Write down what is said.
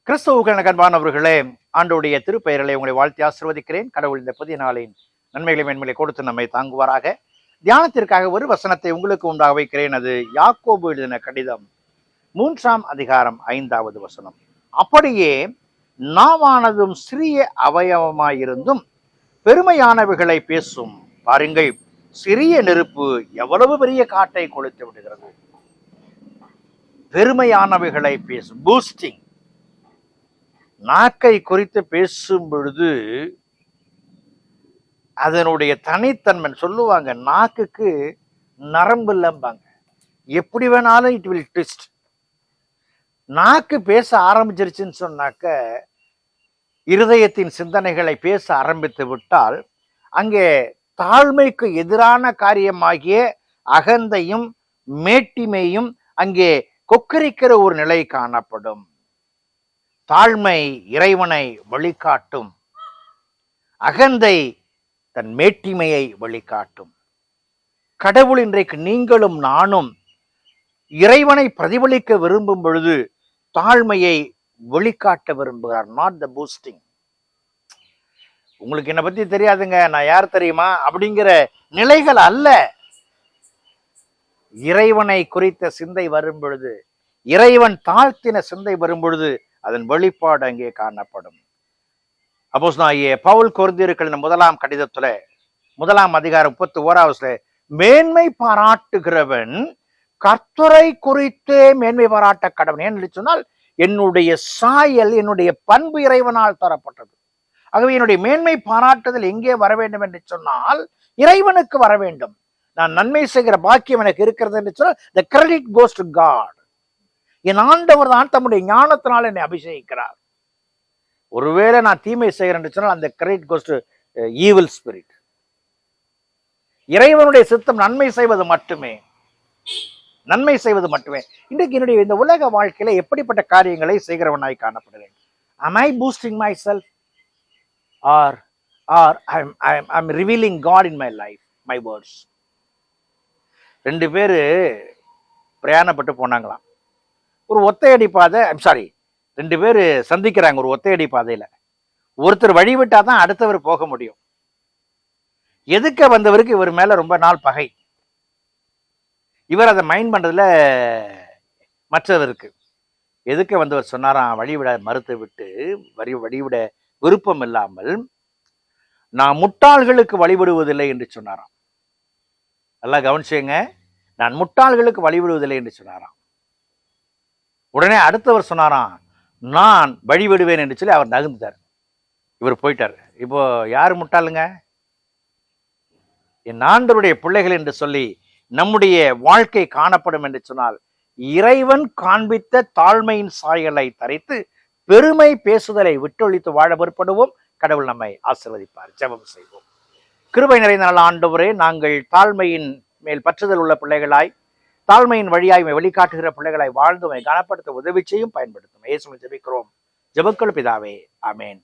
கிறிஸ்துவுக்கு அன்பானவர்களே, ஆண்டவருடைய திருப்பெயர்களை உங்களை வாழ்த்தி ஆசீர்வதிக்கிறேன். கடவுள் இந்த புதிய நாளின் நன்மைகளை மேன்மைகளை கொடுத்து நம்மை தாங்குவாராக. தியானத்திற்காக ஒரு வசனத்தை உங்களுக்கு உண்டாக வைக்கிறேன். அது யாக்கோபு எழுதின கடிதம் 3ஆம் அதிகாரம் 5வது வசனம். அப்படியே நாவானதும் சிறிய அவயவமாயிருந்தும் பெருமையானவைகளை பேசும். பாருங்கள், சிறிய நெருப்பு எவ்வளவு பெரிய காட்டை கொளுத்து விடுகிறது. பெருமையானவைகளை பேசும், பூஸ்டிங். நாக்கை குறித்து பேசும் பொழுது அதனுடைய தனித்தன்மை சொல்லுவாங்க. நாக்குக்கு நரம்பு இல்லம்பாங்க, எப்படி வேணாலும் இட் வில் ட்விஸ்ட். நாக்கு பேச ஆரம்பிச்சிருச்சுன்னு சொன்னாக்க, இருதயத்தின் சிந்தனைகளை பேச ஆரம்பித்து விட்டால் அங்கே தாழ்மைக்கு எதிரான காரியமாகிய அகந்தையும் மேட்டிமையும் அங்கே கொக்கரிக்கிற ஒரு நிலை காணப்படும். தாழ்மை இறைவனை வழிகாட்டும், அகந்தை தன் மேட்டிமையை வழிகாட்டும். கடவுள் இன்றைக்கு நீங்களும் நானும் இறைவனை பிரதிபலிக்க விரும்பும் பொழுது தாழ்மையை வெளிக்காட்ட விரும்புகிறார். Not the boosting. உங்களுக்கு என்னை பத்தி தெரியாதுங்க, நான் யார் தெரியுமா அப்படிங்கிற நிலைகள் அல்ல. இறைவனை குறித்த சிந்தை வரும் பொழுது, இறைவன் தாழ்த்தின சிந்தை வரும் பொழுது அதன் வெளிப்பாடு அங்கே காணப்படும். அப்போஸ்தலனாகிய பவுல் கொரிந்தியருக்கு 1ஆம் கடிதத்துல 1ஆம் அதிகாரம் 31வது மேன்மை பாராட்டுகிறவன் கர்த்தரை குறித்தே மேன்மை பாராட்ட கடவன். ஏன்னு சொன்னால், என்னுடைய சாயல், என்னுடைய பண்பு இறைவனால் தரப்பட்டது. ஆகவே என்னுடைய மேன்மை பாராட்டுதல் எங்கே வர வேண்டும் என்று சொன்னால், இறைவனுக்கு வர வேண்டும். நான் நன்மை செய்கிற பாக்கியம் எனக்கு இருக்கிறது என்று சொன்னால், the credit goes to God. என் ஆண்டவர் தான் தம்முடைய ஞானத்தினால் என்னை அபிஷேகிக்கிறார். ஒருவேளை நான் தீமை செய்கிறேன் என்று சொன்னால், அந்த credit goes to evil spirit. இறைவனுடைய சித்தம் நன்மை செய்வது மட்டுமே, நன்மை செய்வது மட்டுமே. இன்றைக்கு என்னுடைய இந்த உலக வாழ்க்கையில எப்படிப்பட்ட காரியங்களை செய்கிறவனாய் காணப்படுகிறேன்? Am I boosting myself or I'm revealing God in my life, my words? 2 பேரு பிரயாணப்பட்டு போனாங்களாம். ஒரு ஒத்தையடி பாதை, 2 பேர் சந்திக்கிறாங்க ஒரு ஒத்தையடி பாதையில. ஒருத்தர் வழி விட்டாதான் அடுத்தவர் போக முடியும். எதுக்க வந்தவருக்கு இவர் மேல ரொம்ப நாள் பகை. இவர் அதை மைண்ட் பண்றதுல மற்றவருக்கு. எதுக்க வந்தவர் சொன்னாராம், வழிவிட மறுத்து விட்டு, வழிவிட விருப்பம் இல்லாமல், நான் முட்டாள்களுக்கு வழிவிடுவதில்லை என்று சொன்னாராம். நல்லா கவனிச்சுங்க, நான் முட்டாள்களுக்கு வழிவிடுவதில்லை என்று சொன்னாராம். உடனே அடுத்தவர் சொன்னாராம், நான் வழிவிடுவேன் என்று சொல்லி அவர் நகர்ந்தார். இவர் போயிட்டார். இப்போ யார் முட்டாளுங்க? என் ஆண்டவருடைய பிள்ளைகள் என்று சொல்லி நம்முடைய வாழ்க்கை காணப்படும் என்று சொன்னால், இறைவன் காண்பித்த தாழ்மையின் சாயலை தரித்து பெருமை பேசுதலை விட்டொழித்து வாழ முற்படுவோம். கடவுள் நம்மை ஆசீர்வதிப்பார். ஜெபம் செய்வோம். கிருபை நிறைந்த நல்ல ஆண்டவரே, நாங்கள் தாழ்மையின் மேல் பற்றுதல் உள்ள பிள்ளைகளாய், தாழ்மையின் வழியாய் வெளிக்காட்டுகிற பிள்ளைகளை வாழ்ந்து கனப்படுத்த உதவி செய்யும், பயன்படுத்தும். இயேசுவில் ஜெபிக்கிறோம், ஜெபங்கள் பிதாவே, ஆமேன்.